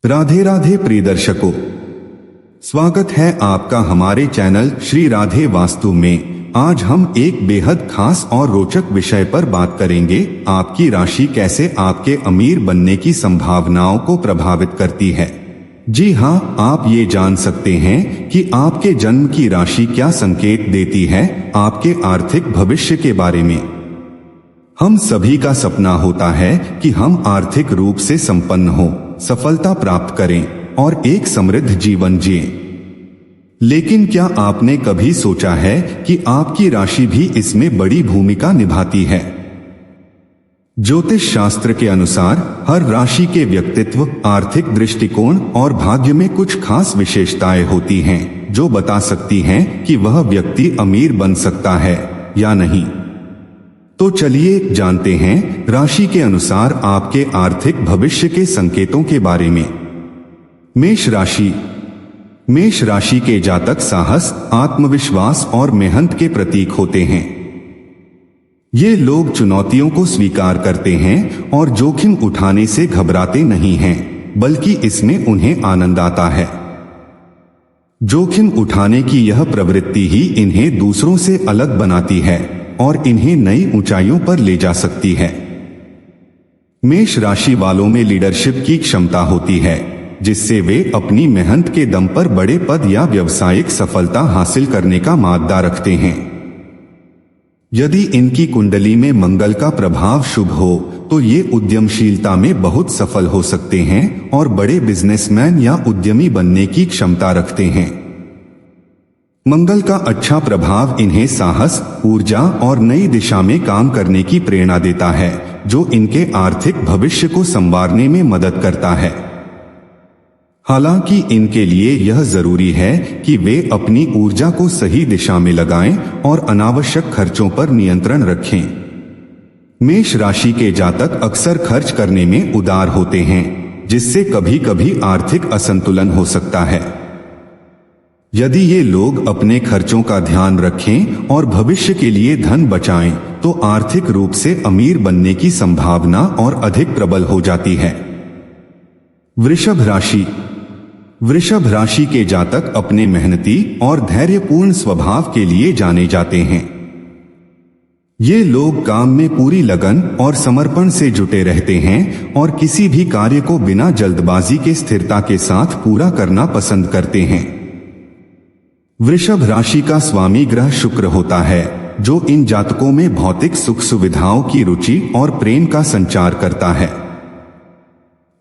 राधे राधे प्रिय दर्शकों, स्वागत है आपका हमारे चैनल श्री राधे वास्तु में। आज हम एक बेहद खास और रोचक विषय पर बात करेंगे। आपकी राशि कैसे आपके अमीर बनने की संभावनाओं को प्रभावित करती है। जी हाँ, आप ये जान सकते हैं कि आपके जन्म की राशि क्या संकेत देती है आपके आर्थिक भविष्य के बारे में। हम सभी का सपना होता है कि हम आर्थिक रूप से संपन्न हो, सफलता प्राप्त करें और एक समृद्ध जीवन जिएं। लेकिन क्या आपने कभी सोचा है कि आपकी राशि भी इसमें बड़ी भूमिका निभाती है? ज्योतिष शास्त्र के अनुसार हर राशि के व्यक्तित्व, आर्थिक दृष्टिकोण और भाग्य में कुछ खास विशेषताएं होती हैं जो बता सकती हैं कि वह व्यक्ति अमीर बन सकता है या नहीं। तो चलिए जानते हैं राशि के अनुसार आपके आर्थिक भविष्य के संकेतों के बारे में। मेष राशि। मेष राशि के जातक साहस, आत्मविश्वास और मेहनत के प्रतीक होते हैं। ये लोग चुनौतियों को स्वीकार करते हैं और जोखिम उठाने से घबराते नहीं हैं, बल्कि इसमें उन्हें आनंद आता है। जोखिम उठाने की यह प्रवृत्ति ही इन्हें दूसरों से अलग बनाती है और इन्हें नई ऊंचाइयों पर ले जा सकती है। मेष राशि वालों में लीडरशिप की क्षमता होती है, जिससे वे अपनी मेहनत के दम पर बड़े पद या व्यावसायिक सफलता हासिल करने का मादा रखते हैं। यदि इनकी कुंडली में मंगल का प्रभाव शुभ हो तो ये उद्यमशीलता में बहुत सफल हो सकते हैं और बड़े बिजनेसमैन या उद्यमी बनने की क्षमता रखते हैं। मंगल का अच्छा प्रभाव इन्हें साहस, ऊर्जा और नई दिशा में काम करने की प्रेरणा देता है, जो इनके आर्थिक भविष्य को संवारने में मदद करता है। हालांकि इनके लिए यह जरूरी है कि वे अपनी ऊर्जा को सही दिशा में लगाएं और अनावश्यक खर्चों पर नियंत्रण रखें। मेष राशि के जातक अक्सर खर्च करने में उदार होते हैं, जिससे कभी कभी आर्थिक असंतुलन हो सकता है। यदि ये लोग अपने खर्चों का ध्यान रखें और भविष्य के लिए धन बचाएं, तो आर्थिक रूप से अमीर बनने की संभावना और अधिक प्रबल हो जाती है। वृषभ राशि। वृषभ राशि के जातक अपने मेहनती और धैर्यपूर्ण स्वभाव के लिए जाने जाते हैं। ये लोग काम में पूरी लगन और समर्पण से जुटे रहते हैं और किसी भी कार्य को बिना जल्दबाजी के स्थिरता के साथ पूरा करना पसंद करते हैं। वृषभ राशि का स्वामी ग्रह शुक्र होता है, जो इन जातकों में भौतिक सुख सुविधाओं की रुचि और प्रेम का संचार करता है।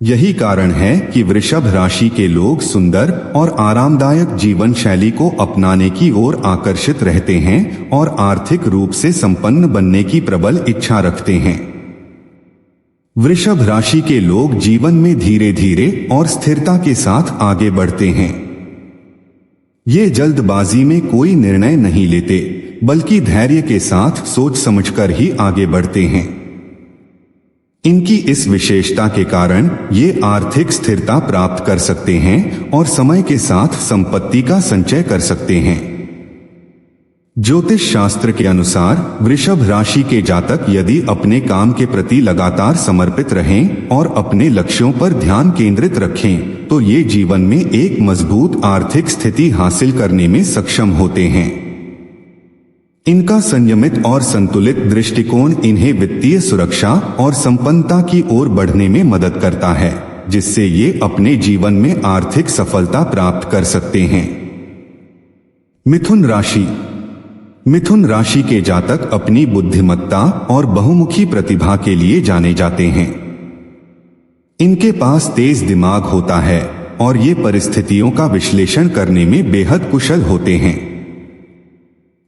यही कारण है कि वृषभ राशि के लोग सुंदर और आरामदायक जीवन शैली को अपनाने की ओर आकर्षित रहते हैं और आर्थिक रूप से संपन्न बनने की प्रबल इच्छा रखते हैं। वृषभ राशि के लोग जीवन में धीरे धीरे और स्थिरता के साथ आगे बढ़ते हैं। ये जल्दबाजी में कोई निर्णय नहीं लेते, बल्कि धैर्य के साथ सोच समझकर ही आगे बढ़ते हैं। इनकी इस विशेषता के कारण ये आर्थिक स्थिरता प्राप्त कर सकते हैं और समय के साथ संपत्ति का संचय कर सकते हैं। ज्योतिष शास्त्र के अनुसार वृषभ राशि के जातक यदि अपने काम के प्रति लगातार समर्पित रहें और अपने लक्ष्यों पर ध्यान केंद्रित रखें, तो ये जीवन में एक मजबूत आर्थिक स्थिति हासिल करने में सक्षम होते हैं। इनका संयमित और संतुलित दृष्टिकोण इन्हें वित्तीय सुरक्षा और संपन्नता की ओर बढ़ने में मदद करता है, जिससे ये अपने जीवन में आर्थिक सफलता प्राप्त कर सकते हैं। मिथुन राशि। मिथुन राशि के जातक अपनी बुद्धिमत्ता और बहुमुखी प्रतिभा के लिए जाने जाते हैं। इनके पास तेज दिमाग होता है और ये परिस्थितियों का विश्लेषण करने में बेहद कुशल होते हैं।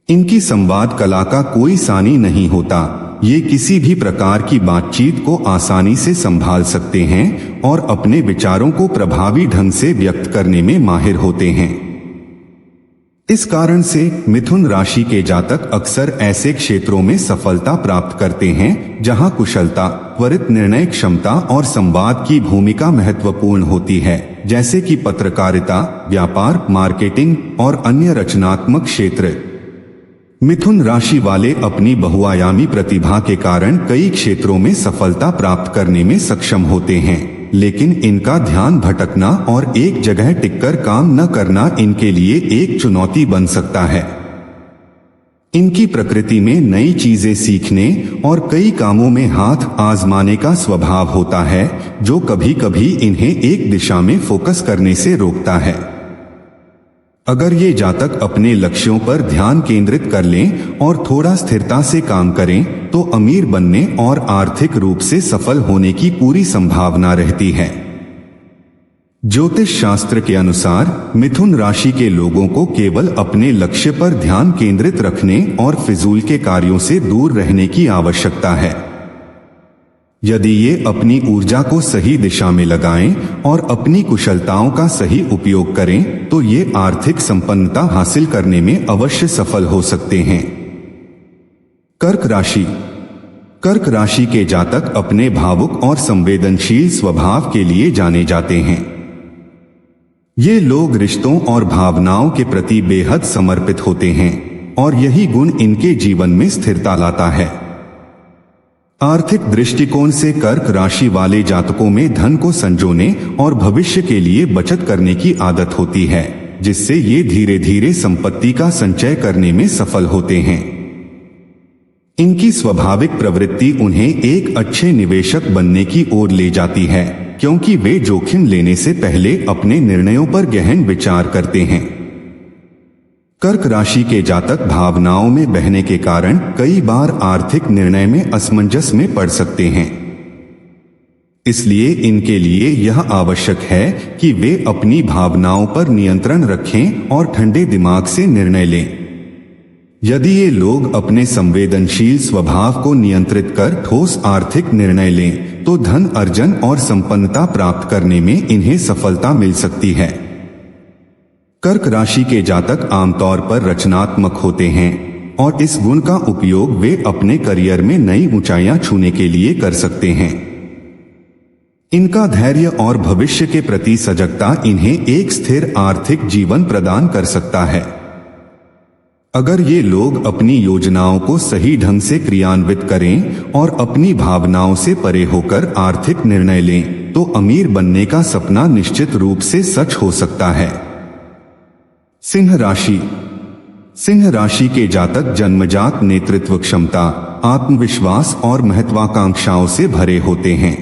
इनकी संवाद कला का कोई सानी नहीं होता। ये किसी भी प्रकार की बातचीत को आसानी से संभाल सकते हैं और अपने विचारों को प्रभावी ढंग से व्यक्त करने में माहिर होते हैं। इस कारण से मिथुन राशि के जातक अक्सर ऐसे क्षेत्रों में सफलता प्राप्त करते हैं जहां कुशलता, त्वरित निर्णय क्षमता और संवाद की भूमिका महत्वपूर्ण होती है, जैसे कि पत्रकारिता, व्यापार, मार्केटिंग और अन्य रचनात्मक क्षेत्र। मिथुन राशि वाले अपनी बहुआयामी प्रतिभा के कारण कई क्षेत्रों में सफलता प्राप्त करने में सक्षम होते हैं। लेकिन इनका ध्यान भटकना और एक जगह टिककर काम न करना इनके लिए एक चुनौती बन सकता है। इनकी प्रकृति में नई चीजें सीखने और कई कामों में हाथ आजमाने का स्वभाव होता है, जो कभी कभी इन्हें एक दिशा में फोकस करने से रोकता है। अगर ये जातक अपने लक्ष्यों पर ध्यान केंद्रित कर लें और थोड़ा स्थिरता से काम करें, तो अमीर बनने और आर्थिक रूप से सफल होने की पूरी संभावना रहती है। ज्योतिष शास्त्र के अनुसार मिथुन राशि के लोगों को केवल अपने लक्ष्य पर ध्यान केंद्रित रखने और फिजूल के कार्यों से दूर रहने की आवश्यकता है। यदि ये अपनी ऊर्जा को सही दिशा में लगाएं और अपनी कुशलताओं का सही उपयोग करें, तो ये आर्थिक संपन्नता हासिल करने में अवश्य सफल हो सकते हैं। कर्क राशि। कर्क राशि के जातक अपने भावुक और संवेदनशील स्वभाव के लिए जाने जाते हैं। ये लोग रिश्तों और भावनाओं के प्रति बेहद समर्पित होते हैं और यही गुण इनके जीवन में स्थिरता लाता है। आर्थिक दृष्टिकोण से कर्क राशि वाले जातकों में धन को संजोने और भविष्य के लिए बचत करने की आदत होती है, जिससे ये धीरे धीरे संपत्ति का संचय करने में सफल होते हैं। इनकी स्वाभाविक प्रवृत्ति उन्हें एक अच्छे निवेशक बनने की ओर ले जाती है, क्योंकि वे जोखिम लेने से पहले अपने निर्णयों पर गहन विचार करते हैं। कर्क राशि के जातक भावनाओं में बहने के कारण कई बार आर्थिक निर्णय में असमंजस में पड़ सकते हैं। इसलिए इनके लिए यह आवश्यक है कि वे अपनी भावनाओं पर नियंत्रण रखें और ठंडे दिमाग से निर्णय लें। यदि ये लोग अपने संवेदनशील स्वभाव को नियंत्रित कर ठोस आर्थिक निर्णय लें, तो धन अर्जन और संपन्नता प्राप्त करने में इन्हें सफलता मिल सकती है। कर्क राशि के जातक आमतौर पर रचनात्मक होते हैं और इस गुण का उपयोग वे अपने करियर में नई ऊंचाइयां छूने के लिए कर सकते हैं। इनका धैर्य और भविष्य के प्रति सजगता इन्हें एक स्थिर आर्थिक जीवन प्रदान कर सकता है। अगर ये लोग अपनी योजनाओं को सही ढंग से क्रियान्वित करें और अपनी भावनाओं से परे होकर आर्थिक निर्णय लें, तो अमीर बनने का सपना निश्चित रूप से सच हो सकता है। सिंह राशि। सिंह राशि के जातक जन्मजात नेतृत्व क्षमता, आत्मविश्वास और महत्वाकांक्षाओं से भरे होते हैं।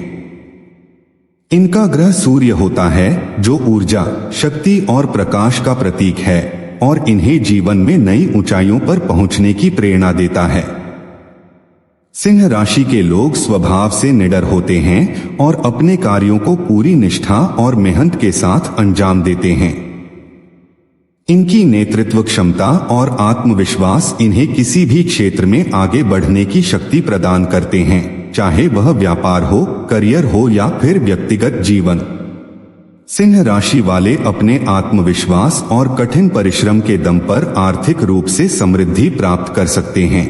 इनका ग्रह सूर्य होता है, जो ऊर्जा, शक्ति और प्रकाश का प्रतीक है और इन्हें जीवन में नई ऊंचाइयों पर पहुंचने की प्रेरणा देता है। सिंह राशि के लोग स्वभाव से निडर होते हैं और अपने कार्यों को पूरी निष्ठा और मेहनत के साथ अंजाम देते हैं। इनकी नेतृत्व क्षमता और आत्मविश्वास इन्हें किसी भी क्षेत्र में आगे बढ़ने की शक्ति प्रदान करते हैं, चाहे वह व्यापार हो, करियर हो या फिर व्यक्तिगत जीवन। सिंह राशि वाले अपने आत्मविश्वास और कठिन परिश्रम के दम पर आर्थिक रूप से समृद्धि प्राप्त कर सकते हैं।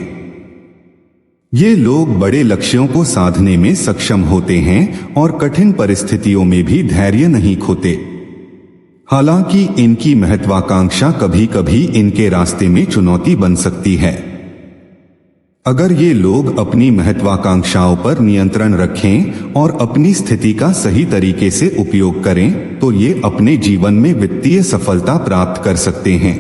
ये लोग बड़े लक्ष्यों को साधने में सक्षम होते हैं और कठिन परिस्थितियों में भी धैर्य नहीं खोते। हालांकि इनकी महत्वाकांक्षा कभी कभी इनके रास्ते में चुनौती बन सकती है। अगर ये लोग अपनी महत्वाकांक्षाओं पर नियंत्रण रखें और अपनी स्थिति का सही तरीके से उपयोग करें, तो ये अपने जीवन में वित्तीय सफलता प्राप्त कर सकते हैं।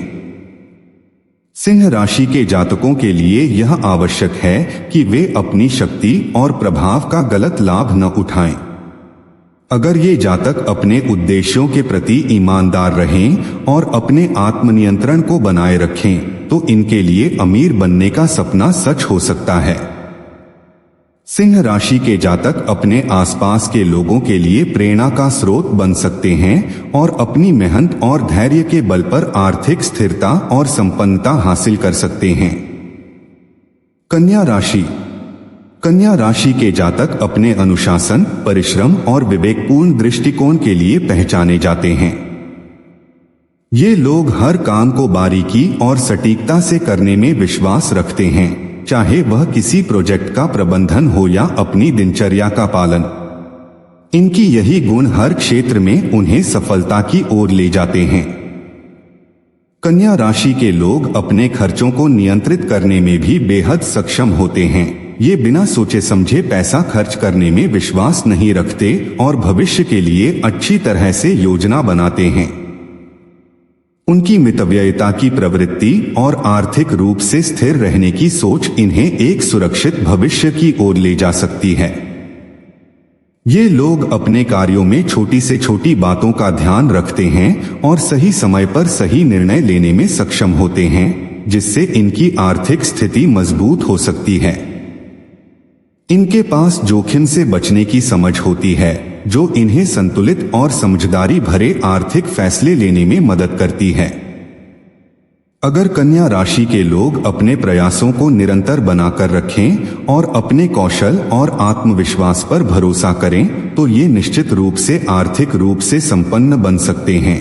सिंह राशि के जातकों के लिए यह आवश्यक है कि वे अपनी शक्ति और प्रभाव का गलत लाभ न उठाएं। अगर ये जातक अपने उद्देश्यों के प्रति ईमानदार रहें और अपने आत्मनियंत्रण को बनाए रखें, तो इनके लिए अमीर बनने का सपना सच हो सकता है। सिंह राशि के जातक अपने आसपास के लोगों के लिए प्रेरणा का स्रोत बन सकते हैं और अपनी मेहनत और धैर्य के बल पर आर्थिक स्थिरता और संपन्नता हासिल कर सकते हैं। कन्या राशि। कन्या राशि के जातक अपने अनुशासन, परिश्रम और विवेकपूर्ण दृष्टिकोण के लिए पहचाने जाते हैं। ये लोग हर काम को बारीकी और सटीकता से करने में विश्वास रखते हैं, चाहे वह किसी प्रोजेक्ट का प्रबंधन हो या अपनी दिनचर्या का पालन। इनकी यही गुण हर क्षेत्र में उन्हें सफलता की ओर ले जाते हैं। कन्या राशि के लोग अपने खर्चों को नियंत्रित करने में भी बेहद सक्षम होते हैं। ये बिना सोचे समझे पैसा खर्च करने में विश्वास नहीं रखते और भविष्य के लिए अच्छी तरह से योजना बनाते हैं। उनकी मितव्ययिता की प्रवृत्ति और आर्थिक रूप से स्थिर रहने की सोच इन्हें एक सुरक्षित भविष्य की ओर ले जा सकती है। ये लोग अपने कार्यों में छोटी से छोटी बातों का ध्यान रखते हैं और सही समय पर सही निर्णय लेने में सक्षम होते हैं, जिससे इनकी आर्थिक स्थिति मजबूत हो सकती है। इनके पास जोखिम से बचने की समझ होती है, जो इन्हें संतुलित और समझदारी भरे आर्थिक फैसले लेने में मदद करती है। अगर कन्या राशि के लोग अपने प्रयासों को निरंतर बनाकर रखें और अपने कौशल और आत्मविश्वास पर भरोसा करें, तो ये निश्चित रूप से आर्थिक रूप से संपन्न बन सकते हैं।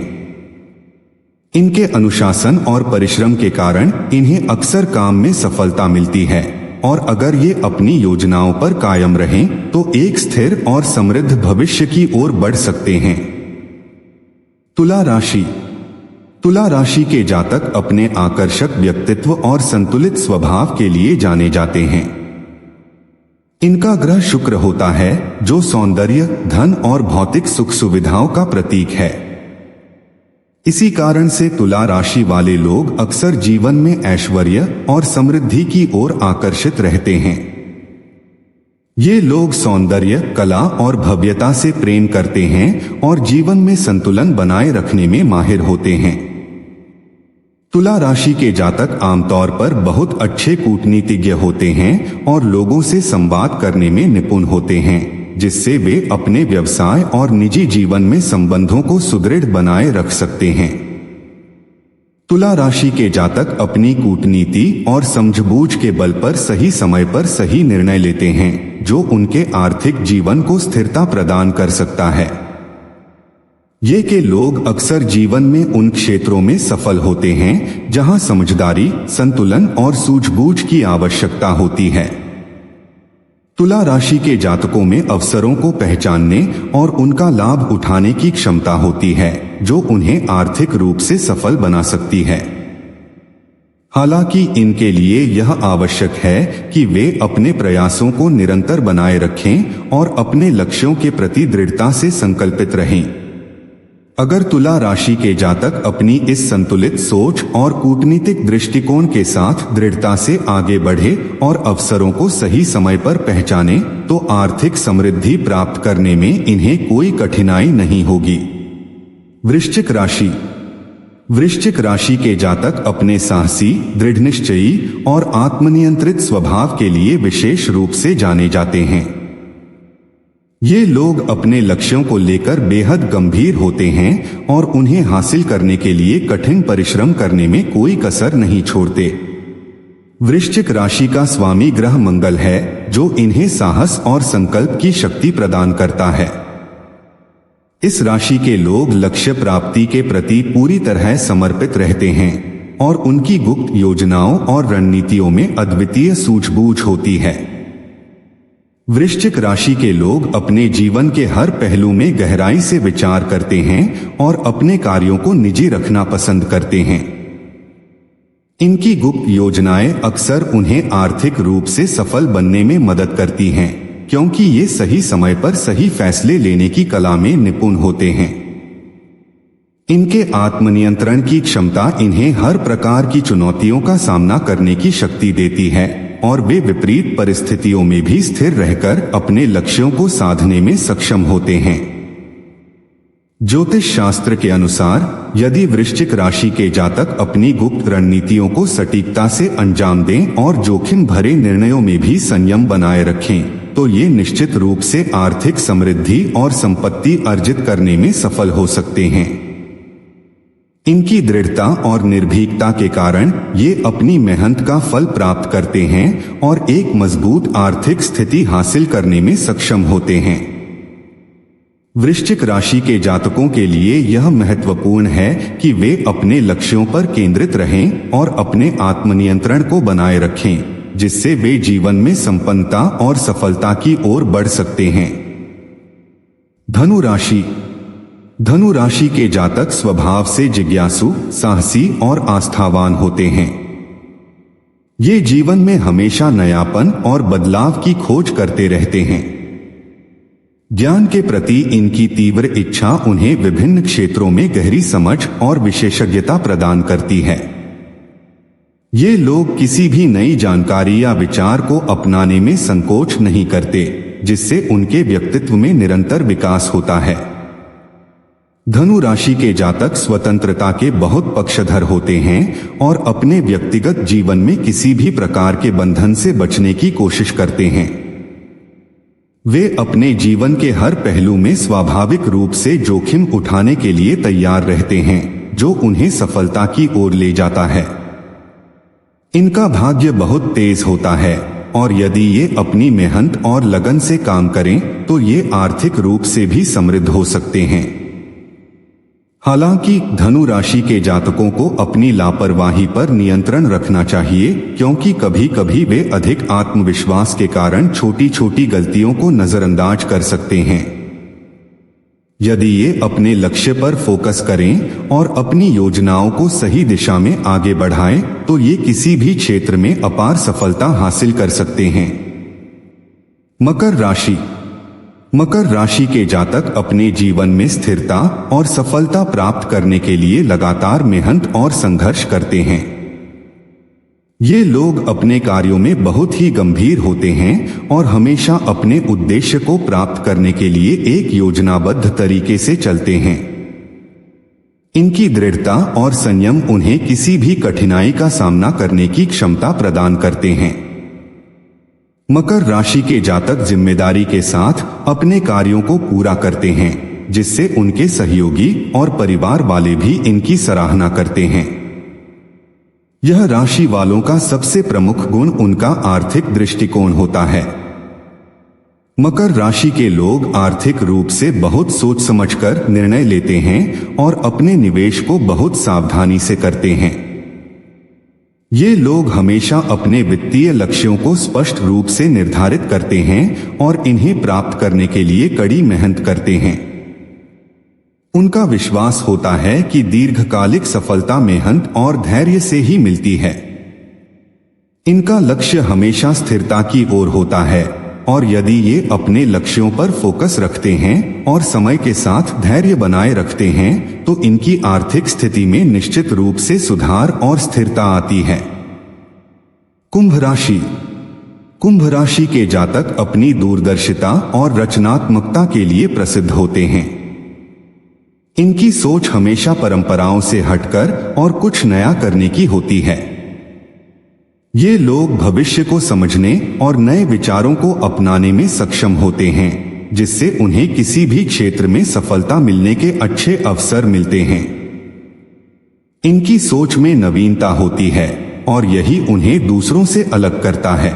इनके अनुशासन और परिश्रम के कारण इन्हें अक्सर काम में सफलता मिलती है, और अगर ये अपनी योजनाओं पर कायम रहें तो एक स्थिर और समृद्ध भविष्य की ओर बढ़ सकते हैं। तुला राशि। तुला राशि के जातक अपने आकर्षक व्यक्तित्व और संतुलित स्वभाव के लिए जाने जाते हैं। इनका ग्रह शुक्र होता है, जो सौंदर्य, धन और भौतिक सुख सुविधाओं का प्रतीक है। इसी कारण से तुला राशि वाले लोग अक्सर जीवन में ऐश्वर्य और समृद्धि की ओर आकर्षित रहते हैं। ये लोग सौंदर्य, कला और भव्यता से प्रेम करते हैं और जीवन में संतुलन बनाए रखने में माहिर होते हैं। तुला राशि के जातक आमतौर पर बहुत अच्छे कूटनीतिज्ञ होते हैं और लोगों से संवाद करने में निपुण होते हैं, जिससे वे अपने व्यवसाय और निजी जीवन में संबंधों को सुदृढ़ बनाए रख सकते हैं। तुला राशि के जातक अपनी कूटनीति और समझबूझ के बल पर सही समय पर सही निर्णय लेते हैं, जो उनके आर्थिक जीवन को स्थिरता प्रदान कर सकता है। ये के लोग अक्सर जीवन में उन क्षेत्रों में सफल होते हैं जहां समझदारी, संतुलन और सूझबूझ की आवश्यकता होती है। तुला राशि के जातकों में अवसरों को पहचानने और उनका लाभ उठाने की क्षमता होती है, जो उन्हें आर्थिक रूप से सफल बना सकती है। हालांकि इनके लिए यह आवश्यक है कि वे अपने प्रयासों को निरंतर बनाए रखें और अपने लक्ष्यों के प्रति दृढ़ता से संकल्पित रहें। अगर तुला राशि के जातक अपनी इस संतुलित सोच और कूटनीतिक दृष्टिकोण के साथ दृढ़ता से आगे बढ़े और अवसरों को सही समय पर पहचाने, तो आर्थिक समृद्धि प्राप्त करने में इन्हें कोई कठिनाई नहीं होगी। वृश्चिक राशि। वृश्चिक राशि के जातक अपने साहसी, दृढ़निश्चयी और आत्मनियंत्रित स्वभाव के लिए विशेष रूप से जाने जाते हैं। ये लोग अपने लक्ष्यों को लेकर बेहद गंभीर होते हैं और उन्हें हासिल करने के लिए कठिन परिश्रम करने में कोई कसर नहीं छोड़ते। वृश्चिक राशि का स्वामी ग्रह मंगल है, जो इन्हें साहस और संकल्प की शक्ति प्रदान करता है। इस राशि के लोग लक्ष्य प्राप्ति के प्रति पूरी तरह समर्पित रहते हैं और उनकी गुप्त योजनाओं और रणनीतियों में अद्वितीय सूझबूझ होती है। वृश्चिक राशि के लोग अपने जीवन के हर पहलू में गहराई से विचार करते हैं और अपने कार्यों को निजी रखना पसंद करते हैं। इनकी गुप्त योजनाएं अक्सर उन्हें आर्थिक रूप से सफल बनने में मदद करती हैं, क्योंकि ये सही समय पर सही फैसले लेने की कला में निपुण होते हैं। इनके आत्मनियंत्रण की क्षमता इन्हें हर प्रकार की चुनौतियों का सामना करने की शक्ति देती है और वे विपरीत परिस्थितियों में भी स्थिर रहकर अपने लक्ष्यों को साधने में सक्षम होते हैं। ज्योतिष शास्त्र के अनुसार यदि वृश्चिक राशि के जातक अपनी गुप्त रणनीतियों को सटीकता से अंजाम दें और जोखिम भरे निर्णयों में भी संयम बनाए रखें, तो ये निश्चित रूप से आर्थिक समृद्धि और संपत्ति अर्जित करने में सफल हो सकते हैं। इनकी दृढ़ता और निर्भीकता के कारण ये अपनी मेहनत का फल प्राप्त करते हैं और एक मजबूत आर्थिक स्थिति हासिल करने में सक्षम होते हैं। वृश्चिक राशि के जातकों के लिए यह महत्वपूर्ण है कि वे अपने लक्ष्यों पर केंद्रित रहें और अपने आत्मनियंत्रण को बनाए रखें, जिससे वे जीवन में संपन्नता और सफलता की ओर बढ़ सकते हैं। धनु राशि। धनु राशि के जातक स्वभाव से जिज्ञासु, साहसी और आस्थावान होते हैं। ये जीवन में हमेशा नयापन और बदलाव की खोज करते रहते हैं। ज्ञान के प्रति इनकी तीव्र इच्छा उन्हें विभिन्न क्षेत्रों में गहरी समझ और विशेषज्ञता प्रदान करती है। ये लोग किसी भी नई जानकारी या विचार को अपनाने में संकोच नहीं करते, जिससे उनके व्यक्तित्व में निरंतर विकास होता है। धनु राशि के जातक स्वतंत्रता के बहुत पक्षधर होते हैं और अपने व्यक्तिगत जीवन में किसी भी प्रकार के बंधन से बचने की कोशिश करते हैं। वे अपने जीवन के हर पहलू में स्वाभाविक रूप से जोखिम उठाने के लिए तैयार रहते हैं, जो उन्हें सफलता की ओर ले जाता है। इनका भाग्य बहुत तेज होता है और यदि ये अपनी मेहनत और लगन से काम करें तो ये आर्थिक रूप से भी समृद्ध हो सकते हैं। हालांकि धनु राशि के जातकों को अपनी लापरवाही पर नियंत्रण रखना चाहिए, क्योंकि कभी कभी वे अधिक आत्मविश्वास के कारण छोटी छोटी गलतियों को नजरअंदाज कर सकते हैं। यदि ये अपने लक्ष्य पर फोकस करें और अपनी योजनाओं को सही दिशा में आगे बढ़ाएं, तो ये किसी भी क्षेत्र में अपार सफलता हासिल कर सकते हैं। मकर राशि। मकर राशि के जातक अपने जीवन में स्थिरता और सफलता प्राप्त करने के लिए लगातार मेहनत और संघर्ष करते हैं। ये लोग अपने कार्यों में बहुत ही गंभीर होते हैं और हमेशा अपने उद्देश्य को प्राप्त करने के लिए एक योजनाबद्ध तरीके से चलते हैं। इनकी दृढ़ता और संयम उन्हें किसी भी कठिनाई का सामना करने की क्षमता प्रदान करते हैं। मकर राशि के जातक जिम्मेदारी के साथ अपने कार्यों को पूरा करते हैं, जिससे उनके सहयोगी और परिवार वाले भी इनकी सराहना करते हैं। यह राशि वालों का सबसे प्रमुख गुण उनका आर्थिक दृष्टिकोण होता है। मकर राशि के लोग आर्थिक रूप से बहुत सोच समझकर निर्णय लेते हैं और अपने निवेश को बहुत सावधानी से करते हैं। ये लोग हमेशा अपने वित्तीय लक्ष्यों को स्पष्ट रूप से निर्धारित करते हैं और इन्हें प्राप्त करने के लिए कड़ी मेहनत करते हैं। उनका विश्वास होता है कि दीर्घकालिक सफलता मेहनत और धैर्य से ही मिलती है। इनका लक्ष्य हमेशा स्थिरता की ओर होता है और यदि ये अपने लक्ष्यों पर फोकस रखते हैं और समय के साथ धैर्य बनाए रखते हैं तो इनकी आर्थिक स्थिति में निश्चित रूप से सुधार और स्थिरता आती है। कुंभ राशि। कुंभ राशि के जातक अपनी दूरदर्शिता और रचनात्मकता के लिए प्रसिद्ध होते हैं। इनकी सोच हमेशा परंपराओं से हटकर और कुछ नया करने की होती है। ये लोग भविष्य को समझने और नए विचारों को अपनाने में सक्षम होते हैं, जिससे उन्हें किसी भी क्षेत्र में सफलता मिलने के अच्छे अवसर मिलते हैं। इनकी सोच में नवीनता होती है और यही उन्हें दूसरों से अलग करता है।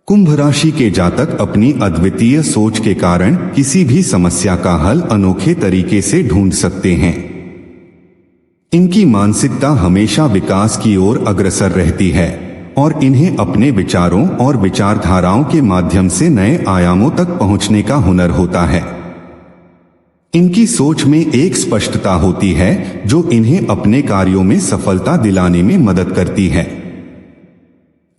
कुंभ राशि के जातक अपनी अद्वितीय सोच के कारण किसी भी समस्या का हल अनोखे तरीके से ढूंढ सकते हैं। इनकी मानसिकता हमेशा विकास की ओर अग्रसर रहती है और इन्हें अपने विचारों और विचारधाराओं के माध्यम से नए आयामों तक पहुंचने का हुनर होता है। इनकी सोच में एक स्पष्टता होती है जो इन्हें अपने कार्यों में सफलता दिलाने में मदद करती है।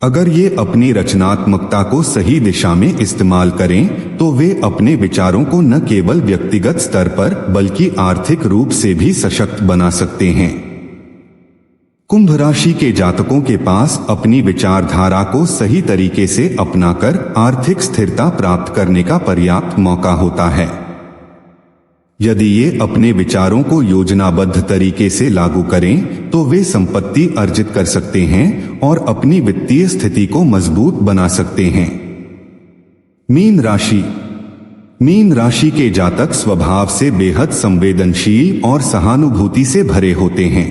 अगर ये अपनी रचनात्मकता को सही दिशा में इस्तेमाल करें तो वे अपने विचारों को न केवल व्यक्तिगत स्तर पर बल्कि आर्थिक रूप से भी सशक्त बना सकते हैं। कुंभ राशि के जातकों के पास अपनी विचारधारा को सही तरीके से अपनाकर आर्थिक स्थिरता प्राप्त करने का पर्याप्त मौका होता है। यदि ये अपने विचारों को योजनाबद्ध तरीके से लागू करें तो वे संपत्ति अर्जित कर सकते हैं और अपनी वित्तीय स्थिति को मजबूत बना सकते हैं। मीन राशि। मीन राशि के जातक स्वभाव से बेहद संवेदनशील और सहानुभूति से भरे होते हैं।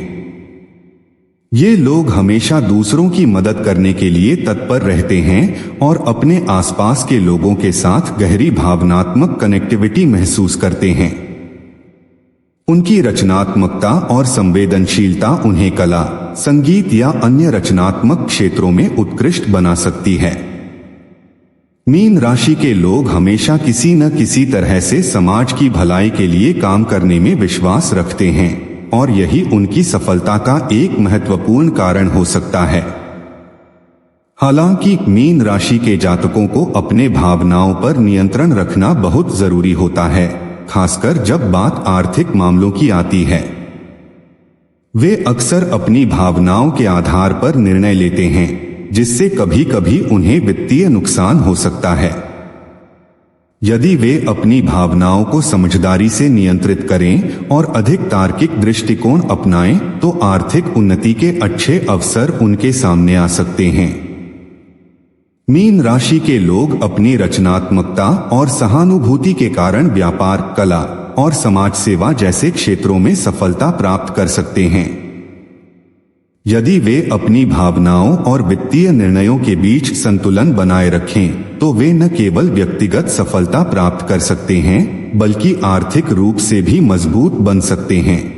ये लोग हमेशा दूसरों की मदद करने के लिए तत्पर रहते हैं और अपने आसपास के लोगों के साथ गहरी भावनात्मक कनेक्टिविटी महसूस करते हैं। उनकी रचनात्मकता और संवेदनशीलता उन्हें कला, संगीत या अन्य रचनात्मक क्षेत्रों में उत्कृष्ट बना सकती है। मीन राशि के लोग हमेशा किसी न किसी तरह से समाज की भलाई के लिए काम करने में विश्वास रखते हैं और यही उनकी सफलता का एक महत्वपूर्ण कारण हो सकता है। हालांकि मीन राशि के जातकों को अपने भावनाओं पर नियंत्रण रखना बहुत जरूरी होता है, खासकर जब बात आर्थिक मामलों की आती है। वे अक्सर अपनी भावनाओं के आधार पर निर्णय लेते हैं, जिससे कभी कभी उन्हें वित्तीय नुकसान हो सकता है। यदि वे अपनी भावनाओं को समझदारी से नियंत्रित करें और अधिक तार्किक दृष्टिकोण अपनाएं, तो आर्थिक उन्नति के अच्छे अवसर उनके सामने आ सकते हैं। मीन राशि के लोग अपनी रचनात्मकता और सहानुभूति के कारण व्यापार, कला और समाज सेवा जैसे क्षेत्रों में सफलता प्राप्त कर सकते हैं। यदि वे अपनी भावनाओं और वित्तीय निर्णयों के बीच संतुलन बनाए रखें, तो वे न केवल व्यक्तिगत सफलता प्राप्त कर सकते हैं, बल्कि आर्थिक रूप से भी मजबूत बन सकते हैं।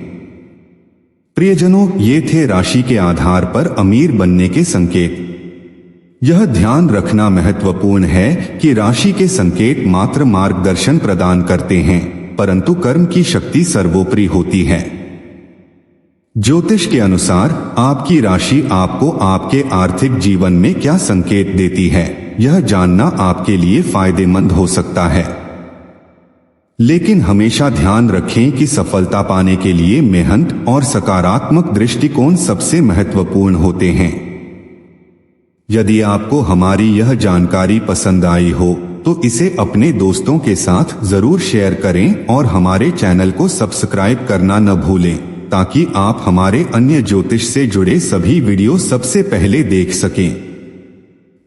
प्रियजनों, ये थे राशि के आधार पर अमीर बनने के संकेत। यह ध्यान रखना महत्वपूर्ण है कि राशि के संकेत मात्र मार्गदर्शन प्रदान करते हैं, परंतु कर्म की शक्ति सर्वोपरि होती है। ज्योतिष के अनुसार आपकी राशि आपको आपके आर्थिक जीवन में क्या संकेत देती है, यह जानना आपके लिए फायदेमंद हो सकता है। लेकिन हमेशा ध्यान रखें कि सफलता पाने के लिए मेहनत और सकारात्मक दृष्टिकोण सबसे महत्वपूर्ण होते हैं। यदि आपको हमारी यह जानकारी पसंद आई हो, तो इसे अपने दोस्तों के साथ जरूर शेयर करें और हमारे चैनल को सब्सक्राइब करना न भूलें, ताकि आप हमारे अन्य ज्योतिष से जुड़े सभी वीडियो सबसे पहले देख सकें।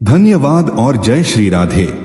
धन्यवाद और जय श्री राधे।